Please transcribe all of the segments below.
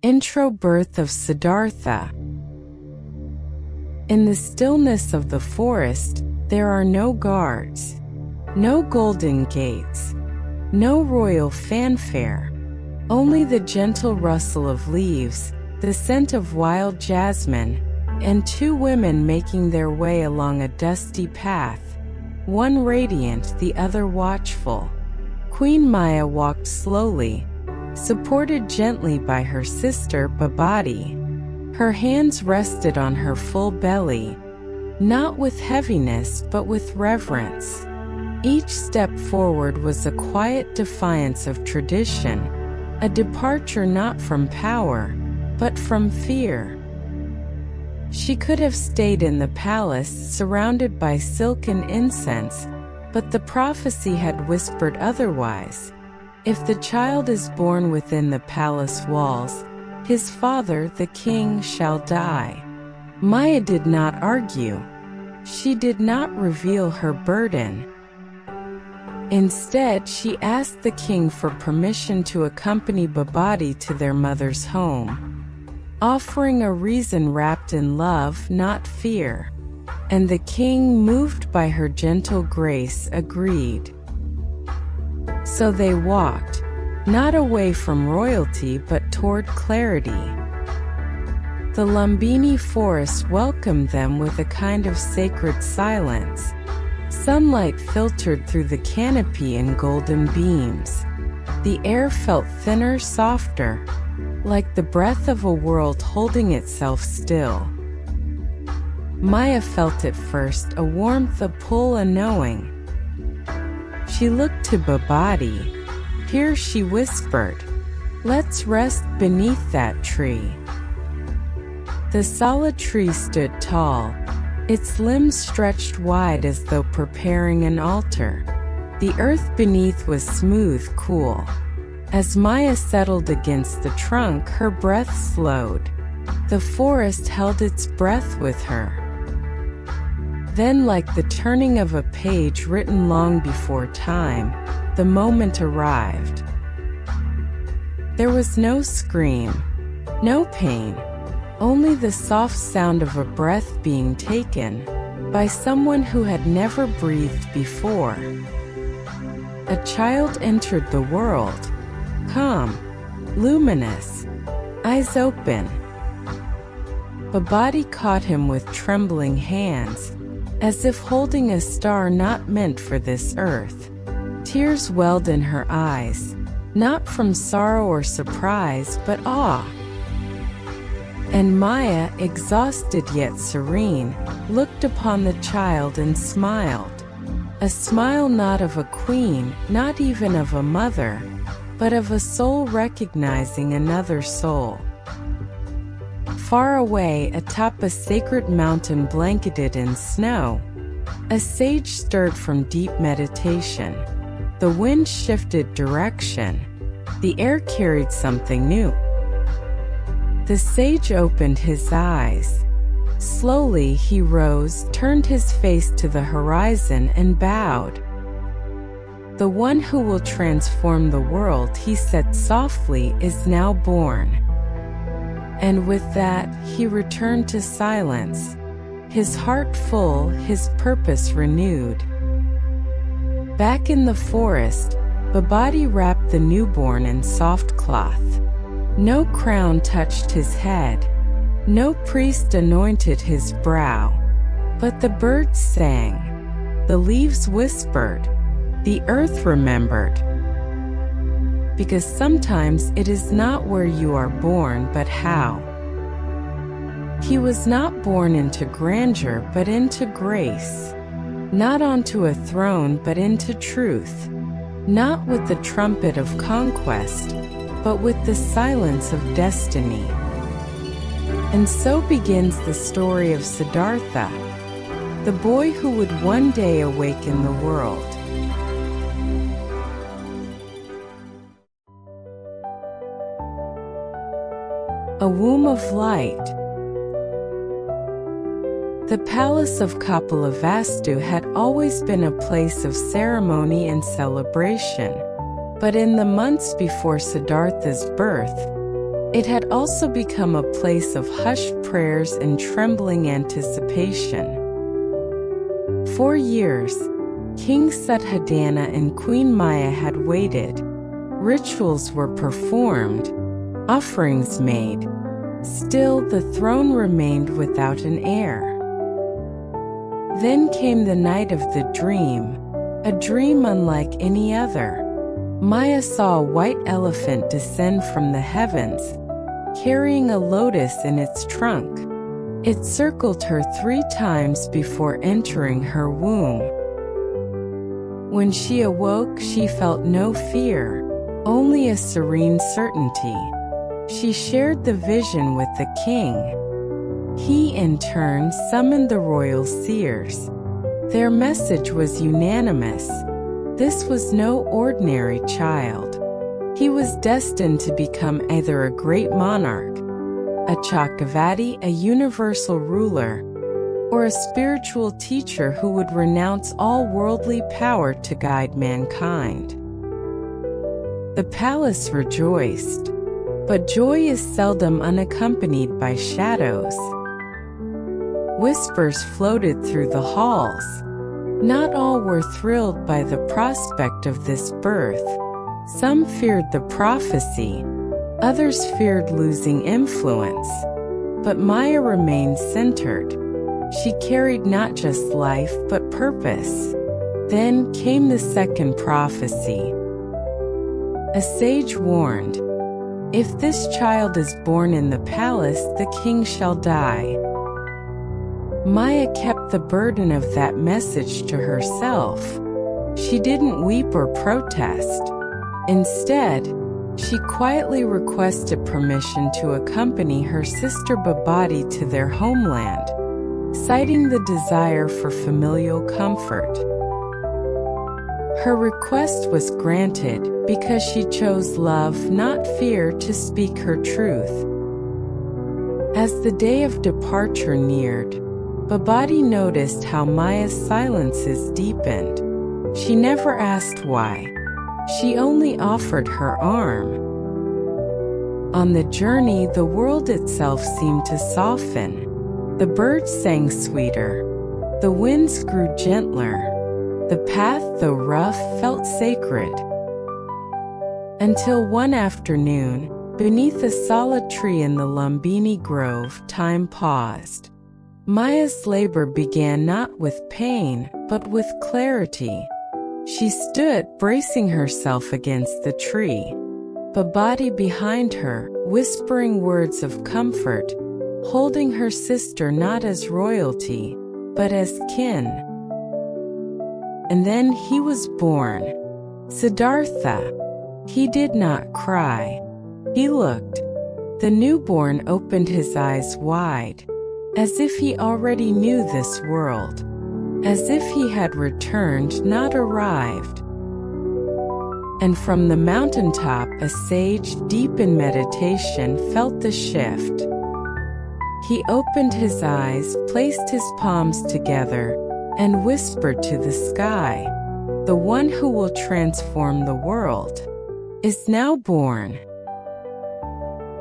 Intro Birth of Siddhartha. In the stillness of the forest, there are no guards, no golden gates, no royal fanfare, only the gentle rustle of leaves, the scent of wild jasmine, and two women making their way along a dusty path, one radiant, the other watchful. Queen Maya walked slowly, supported gently by her sister Babati. Her hands rested on her full belly, not with heaviness but with reverence. Each step forward was a quiet defiance of tradition, a departure not from power, but from fear. She could have stayed in the palace surrounded by silk and incense, but the prophecy had whispered otherwise. If the child is born within the palace walls, his father, the king, shall die. Maya did not argue. She did not reveal her burden. Instead, she asked the king for permission to accompany Babati to their mother's home, offering a reason wrapped in love, not fear. And the king, moved by her gentle grace, agreed. So they walked, not away from royalty but toward clarity. The Lumbini forest welcomed them with a kind of sacred silence. Sunlight filtered through the canopy in golden beams. The air felt thinner, softer, like the breath of a world holding itself still. Maya felt at first a warmth, a pull, a knowing. She looked to Babati. Here, she whispered, "Let's rest beneath that tree." The sala tree stood tall, its limbs stretched wide as though preparing an altar. The earth beneath was smooth, cool. As Maya settled against the trunk, her breath slowed. The forest held its breath with her. Then, like the turning of a page written long before time, the moment arrived. There was no scream, no pain, only the soft sound of a breath being taken by someone who had never breathed before. A child entered the world, calm, luminous, eyes open. Babati caught him with trembling hands, as if holding a star not meant for this earth. Tears welled in her eyes, not from sorrow or surprise, but awe. And Maya, exhausted yet serene, looked upon the child and smiled. A smile not of a queen, not even of a mother, but of a soul recognizing another soul. Far away, atop a sacred mountain blanketed in snow, a sage stirred from deep meditation. The wind shifted direction. The air carried something new. The sage opened his eyes. Slowly he rose, turned his face to the horizon and bowed. "The one who will transform the world," he said softly, "is now born." And with that, he returned to silence, his heart full, his purpose renewed. Back in the forest, Babati wrapped the newborn in soft cloth. No crown touched his head, no priest anointed his brow, but the birds sang, the leaves whispered, the earth remembered. Because sometimes it is not where you are born but how. He was not born into grandeur but into grace, not onto a throne but into truth, not with the trumpet of conquest, but with the silence of destiny. And so begins the story of Siddhartha, the boy who would one day awaken the world. A womb of light. The palace of Kapilavastu had always been a place of ceremony and celebration, but in the months before Siddhartha's birth, It had also become a place of hushed prayers and trembling anticipation. For years, King Siddhartha and Queen Maya had waited. Rituals were performed, offerings made. Still, the throne remained without an heir. Then came the night of the dream, a dream unlike any other. Maya saw a white elephant descend from the heavens, carrying a lotus in its trunk. It circled her 3 times before entering her womb. When she awoke, she felt no fear, only a serene certainty. She shared the vision with the king. He, in turn, summoned the royal seers. Their message was unanimous. This was no ordinary child. He was destined to become either a great monarch, a Chakravarti, a universal ruler, or a spiritual teacher who would renounce all worldly power to guide mankind. The palace rejoiced, but joy is seldom unaccompanied by shadows. Whispers floated through the halls. Not all were thrilled by the prospect of this birth. Some feared the prophecy, others feared losing influence. But Maya remained centered. She carried not just life but purpose. Then came the second prophecy. A sage warned, "If this child is born in the palace, the king shall die." Maya kept the burden of that message to herself. She didn't weep or protest. Instead, she quietly requested permission to accompany her sister Babati to their homeland, citing the desire for familial comfort. Her request was granted because she chose love, not fear, to speak her truth. As the day of departure neared, Babati noticed how Maya's silences deepened. She never asked why. She only offered her arm. On the journey, the world itself seemed to soften. The birds sang sweeter. The winds grew gentler. The path, though rough, felt sacred. Until one afternoon, beneath a sala tree in the Lumbini Grove, time paused. Maya's labor began not with pain, but with clarity. She stood, bracing herself against the tree. Babati behind her, whispering words of comfort, holding her sister not as royalty, but as kin. And then he was born. Siddhartha. He did not cry. He looked. The newborn opened his eyes wide, as if he already knew this world, as if he had returned, not arrived. And from the mountaintop, a sage, deep in meditation, felt the shift. He opened his eyes, placed his palms together, and whispered to the sky, "The one who will transform the world is now born."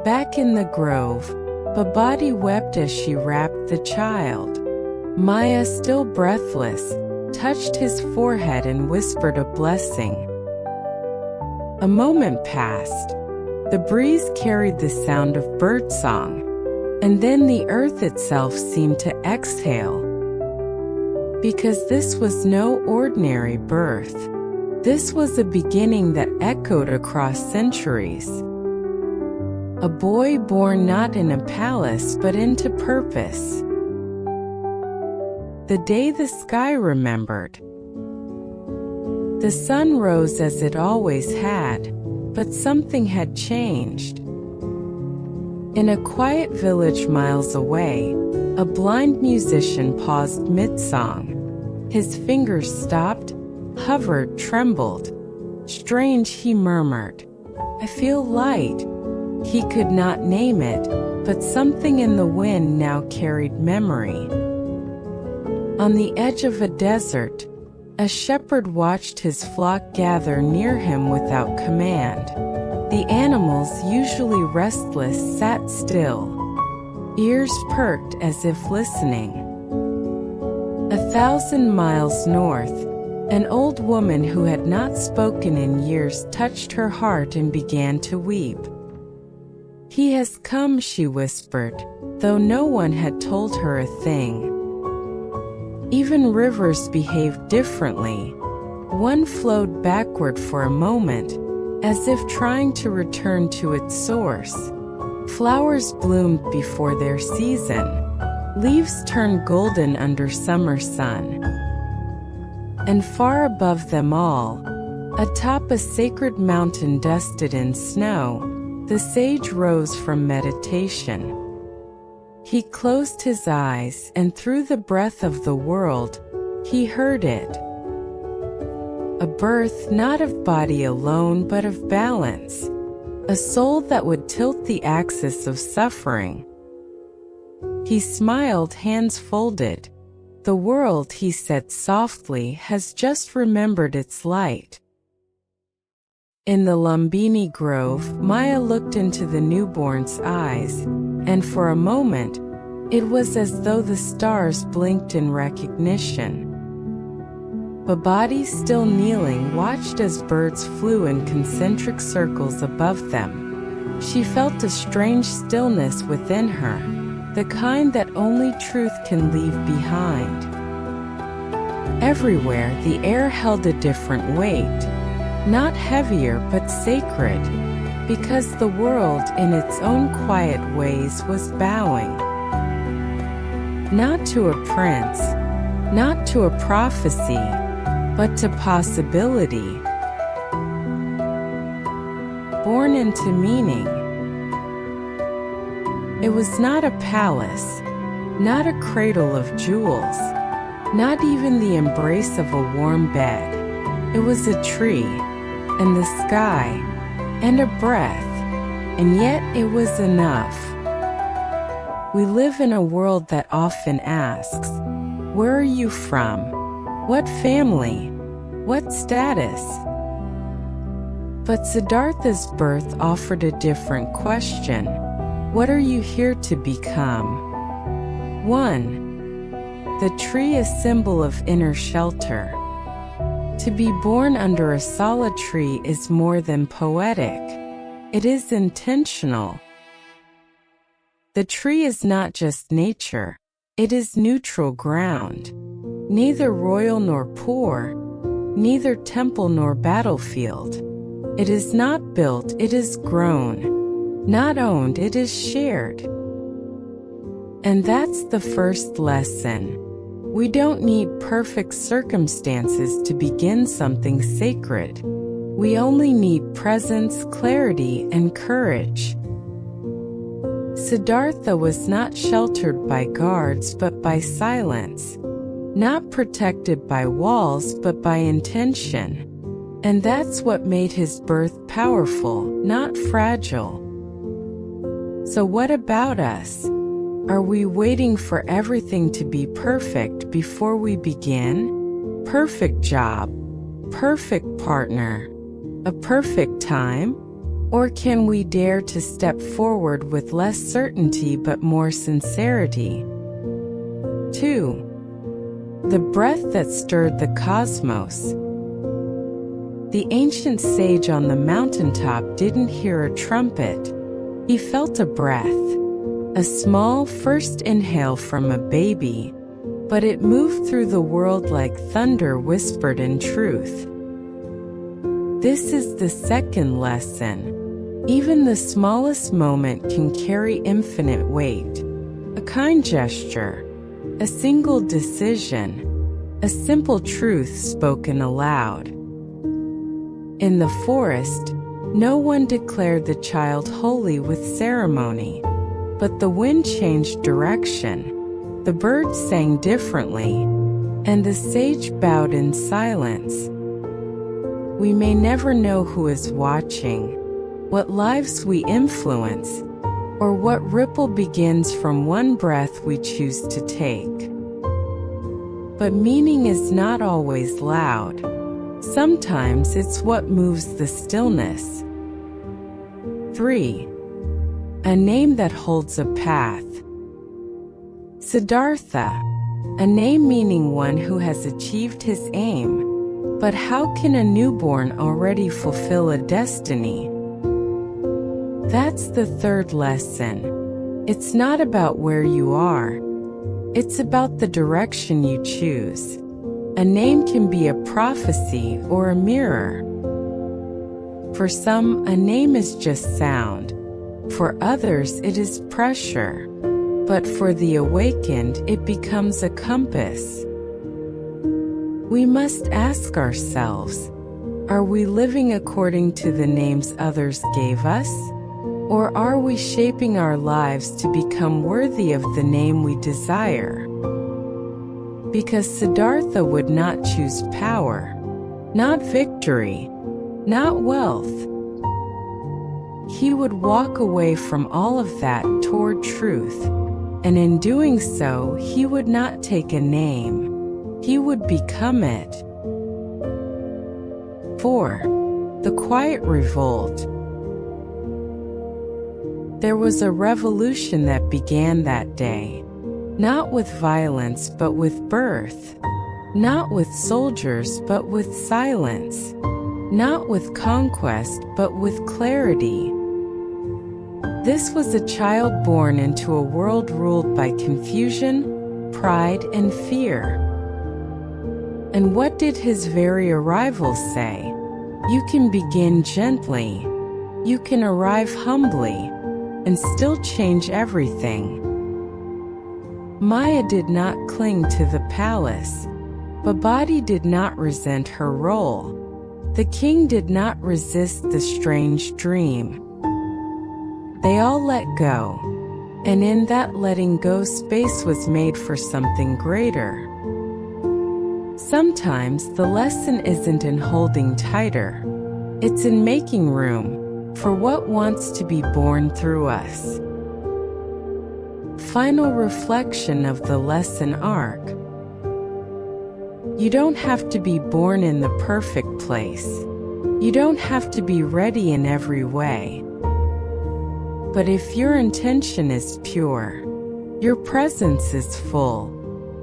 Back in the grove, Babati wept as she wrapped the child. Maya, still breathless, touched his forehead and whispered a blessing. A moment passed. The breeze carried the sound of birdsong, and then the earth itself seemed to exhale. Because this was no ordinary birth. This was a beginning that echoed across centuries. A boy born not in a palace but into purpose. The day the sky remembered. The sun rose as it always had, but something had changed. In a quiet village miles away, a blind musician paused mid-song. His fingers stopped, hovered, trembled. "Strange," he murmured. "I feel light." He could not name it, but something in the wind now carried memory. On the edge of a desert, a shepherd watched his flock gather near him without command. The animals, usually restless, sat still, ears perked as if listening. 1,000 miles north, an old woman who had not spoken in years touched her heart and began to weep. "He has come," she whispered, though no one had told her a thing. Even rivers behaved differently. One flowed backward for a moment, as if trying to return to its source. Flowers bloomed before their season. Leaves turned golden under summer sun. And far above them all, atop a sacred mountain dusted in snow, the sage rose from meditation. He closed his eyes, and through the breath of the world, he heard it. A birth not of body alone but of balance, a soul that would tilt the axis of suffering. He smiled, hands folded. "The world," he said softly, "has just remembered its light." In the Lumbini Grove, Maya looked into the newborn's eyes, and for a moment, it was as though the stars blinked in recognition. Babadi, still kneeling, watched as birds flew in concentric circles above them. She felt a strange stillness within her, the kind that only truth can leave behind. Everywhere, the air held a different weight, not heavier but sacred, because the world in its own quiet ways was bowing. Not to a prince, not to a prophecy, but to possibility. Born into meaning. It was not a palace, not a cradle of jewels, not even the embrace of a warm bed. It was a tree, and the sky, and a breath, and yet it was enough. We live in a world that often asks, "Where are you from? What family? What status?" But Siddhartha's birth offered a different question. What are you here to become? 1. The tree, a symbol of inner shelter. To be born under a sala tree is more than poetic. It is intentional. The tree is not just nature. It is neutral ground. Neither royal nor poor, neither temple nor battlefield. It is not built, it is grown. Not owned, it is shared. And that's the first lesson. We don't need perfect circumstances to begin something sacred. We only need presence, clarity, and courage. Siddhartha was not sheltered by guards but by silence, not protected by walls but by intention. And that's what made his birth powerful, not fragile. So what about us? Are we waiting for everything to be perfect before we begin? Perfect job, perfect partner, a perfect time? Or can we dare to step forward with less certainty but more sincerity? 2. The breath that stirred the cosmos. The ancient sage on the mountaintop didn't hear a trumpet. He felt a breath, a small first inhale from a baby, but it moved through the world like thunder whispered in truth. This is the second lesson. Even the smallest moment can carry infinite weight. A kind gesture, a single decision, a simple truth spoken aloud. In the forest, no one declared the child holy with ceremony, but the wind changed direction, the birds sang differently, and the sage bowed in silence. We may never know who is watching, what lives we influence, or what ripple begins from one breath we choose to take. But meaning is not always loud. Sometimes it's what moves the stillness. 3. A name that holds a path. Siddhartha, a name meaning one who has achieved his aim. But how can a newborn already fulfill a destiny? That's the third lesson. It's not about where you are. It's about the direction you choose. A name can be a prophecy or a mirror. For some, a name is just sound. For others, it is pressure. But for the awakened, it becomes a compass. We must ask ourselves, are we living according to the names others gave us? Or are we shaping our lives to become worthy of the name we desire? Because Siddhartha would not choose power, not victory, not wealth. He would walk away from all of that toward truth, and in doing so, he would not take a name. He would become it. 4. The quiet revolt. There was a revolution that began that day, not with violence but with birth, not with soldiers but with silence, not with conquest but with clarity. This was a child born into a world ruled by confusion, pride, and fear. And what did his very arrival say? You can begin gently, you can arrive humbly, and still change everything. Maya did not cling to the palace. Babadi did not resent her role. The king did not resist the strange dream. They all let go, and in that letting go space was made for something greater. Sometimes the lesson isn't in holding tighter. It's in making room for what wants to be born through us. Final reflection of the lesson arc. You don't have to be born in the perfect place. You don't have to be ready in every way. But if your intention is pure, your presence is full,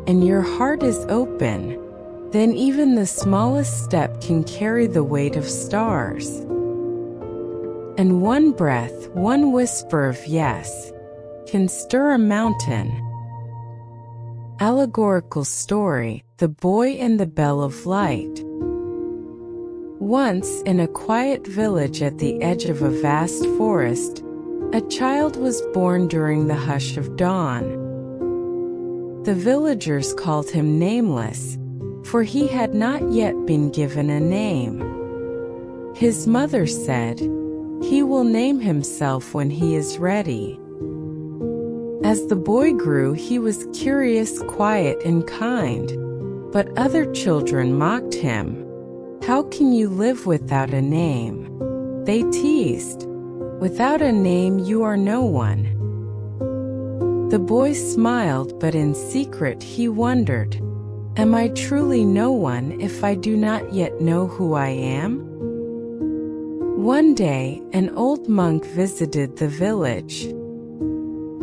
and your heart is open, then even the smallest step can carry the weight of stars. And one breath, one whisper of yes, can stir a mountain. Allegorical story, The Boy and the Bell of Light. Once, in a quiet village at the edge of a vast forest, a child was born during the hush of dawn. The villagers called him Nameless, for he had not yet been given a name. His mother said, "He will name himself when he is ready." As the boy grew, he was curious, quiet, and kind. But other children mocked him. "How can you live without a name?" They teased. "Without a name, you are no one." The boy smiled, but in secret he wondered, am I truly no one if I do not yet know who I am? One day, an old monk visited the village.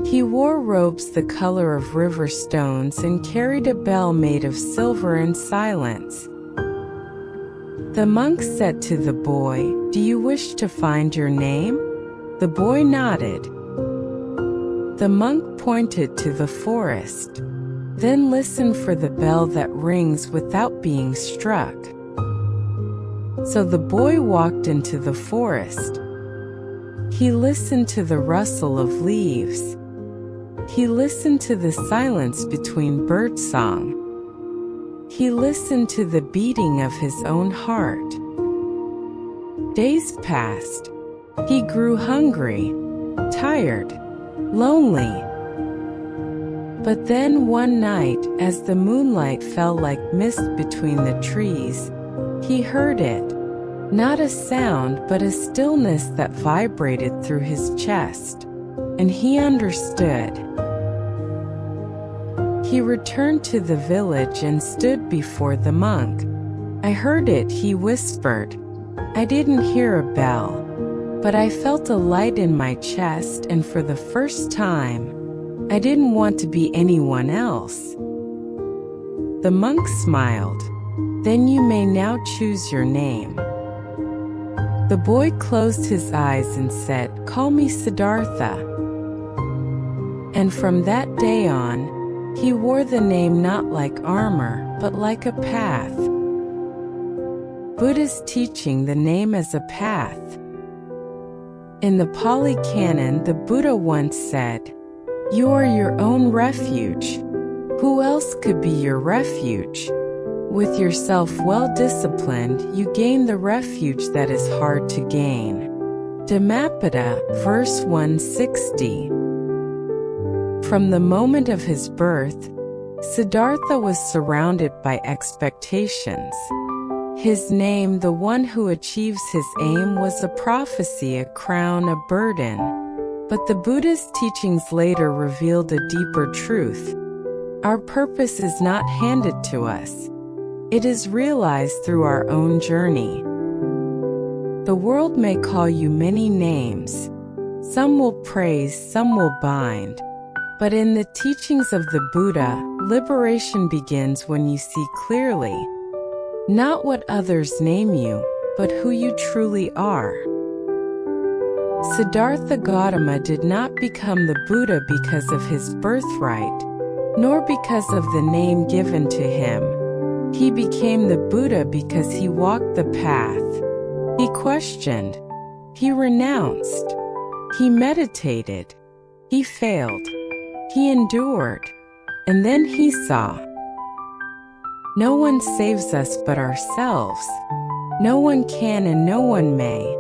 He wore robes the color of river stones and carried a bell made of silver and silence. The monk said to the boy, "Do you wish to find your name?" The boy nodded. The monk pointed to the forest. Then listen for the bell that rings without being struck. So the boy walked into the forest. He listened to the rustle of leaves. He listened to the silence between birdsong. He listened to the beating of his own heart. Days passed. He grew hungry, tired, lonely. But then one night, as the moonlight fell like mist between the trees, he heard it. Not a sound, but a stillness that vibrated through his chest. And he understood. He returned to the village and stood before the monk. "I heard it," he whispered. "I didn't hear a bell. but I felt a light in my chest, and for the first time, I didn't want to be anyone else. The monk smiled. Then you may now choose your name. The boy closed his eyes and said, "Call me Siddhartha." And from that day on, he wore the name not like armor, but like a path. Buddhist teaching the name as a path. In the Pali Canon, the Buddha once said, "You are your own refuge. Who else could be your refuge? With yourself well disciplined, you gain the refuge that is hard to gain." Dhammapada, verse 160. From the moment of his birth, Siddhartha was surrounded by expectations. His name, the one who achieves his aim, was a prophecy, a crown, a burden. But the Buddha's teachings later revealed a deeper truth. Our purpose is not handed to us. It is realized through our own journey. The world may call you many names. Some will praise, some will bind. But in the teachings of the Buddha, liberation begins when you see clearly, not what others name you, but who you truly are. Siddhartha Gautama did not become the Buddha because of his birthright, nor because of the name given to him. He became the Buddha because he walked the path. He questioned. He renounced. He meditated. He failed. He endured. And then he saw. No one saves us but ourselves. No one can and no one may.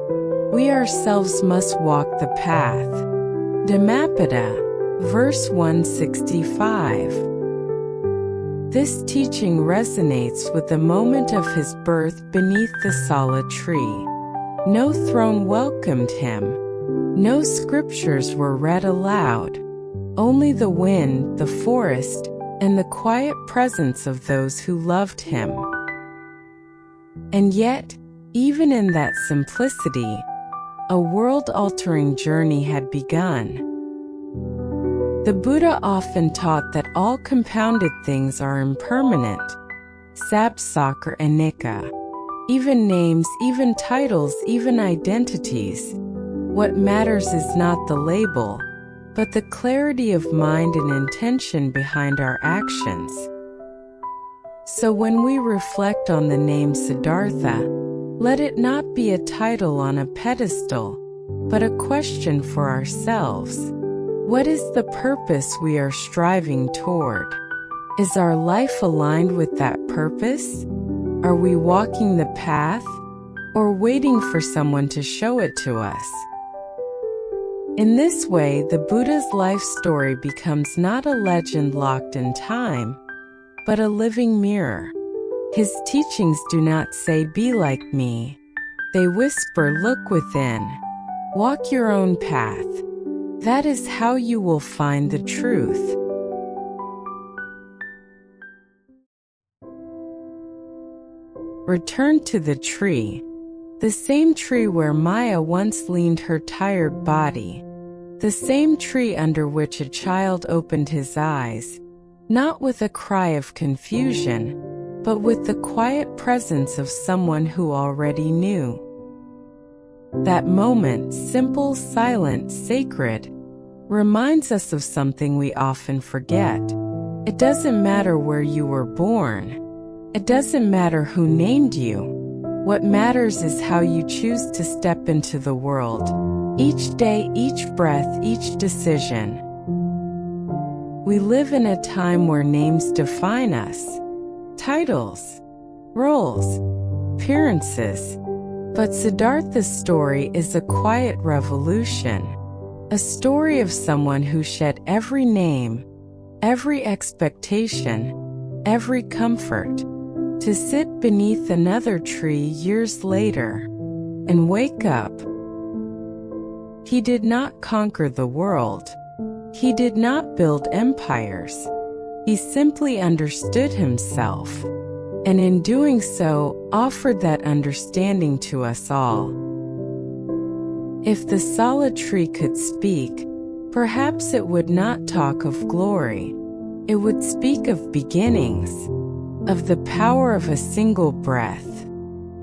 We ourselves must walk the path. Dhammapada, verse 165. This teaching resonates with the moment of his birth beneath the sala tree. No throne welcomed him. No scriptures were read aloud. Only the wind, the forest, and the quiet presence of those who loved him. And yet, even in that simplicity, a world-altering journey had begun. The Buddha often taught that all compounded things are impermanent, sabsakar anicca, even names, even titles, even identities. What matters is not the label, but the clarity of mind and intention behind our actions. So when we reflect on the name Siddhartha, let it not be a title on a pedestal, but a question for ourselves. What is the purpose we are striving toward? Is our life aligned with that purpose? Are we walking the path, or waiting for someone to show it to us? In this way, the Buddha's life story becomes not a legend locked in time, but a living mirror. His teachings do not say, "Be like me." They whisper, "Look within. Walk your own path." That is how you will find the truth. Return to the tree. The same tree where Maya once leaned her tired body. The same tree under which a child opened his eyes, not with a cry of confusion, but with the quiet presence of someone who already knew. That moment, simple, silent, sacred, reminds us of something we often forget. It doesn't matter where you were born. It doesn't matter who named you. What matters is how you choose to step into the world. Each day, each breath, each decision. We live in a time where names define us. Titles, roles, appearances. But Siddhartha's story is a quiet revolution. A story of someone who shed every name, every expectation, every comfort, to sit beneath another tree years later and wake up. He did not conquer the world. He did not build empires. He simply understood himself, and in doing so, offered that understanding to us all. If the sala tree could speak, perhaps it would not talk of glory. It would speak of beginnings, of the power of a single breath,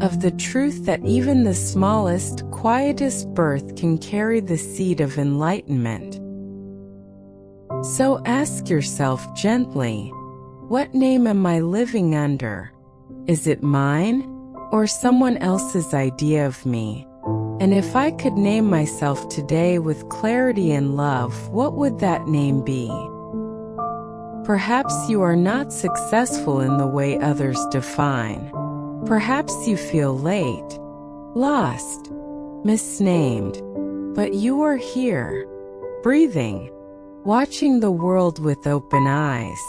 of the truth that even the smallest, quietest birth can carry the seed of enlightenment. So ask yourself gently, what name am I living under? Is it mine, or someone else's idea of me? And if I could name myself today with clarity and love, what would that name be? Perhaps you are not successful in the way others define. Perhaps you feel late, lost, misnamed. But you are here, breathing, watching the world with open eyes.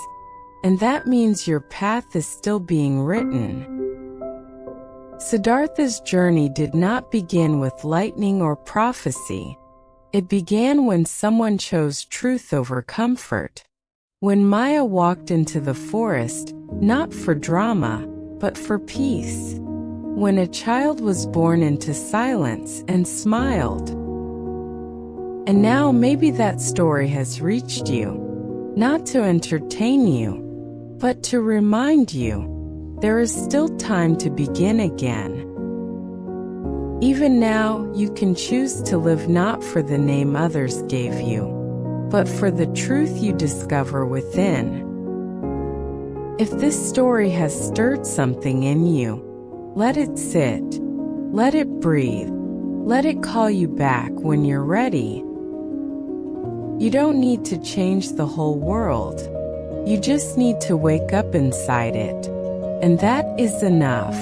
And that means your path is still being written. Siddhartha's journey did not begin with lightning or prophecy. It began when someone chose truth over comfort. When Maya walked into the forest, not for drama, but for peace. When a child was born into silence and smiled. And now maybe that story has reached you, not to entertain you, but to remind you, there is still time to begin again. Even now, you can choose to live not for the name others gave you, but for the truth you discover within. If this story has stirred something in you, let it sit, let it breathe, let it call you back when you're ready. You don't need to change the whole world. You just need to wake up inside it. And that is enough.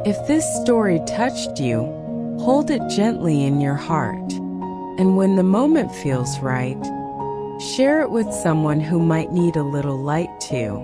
If this story touched you, hold it gently in your heart. And when the moment feels right, share it with someone who might need a little light too.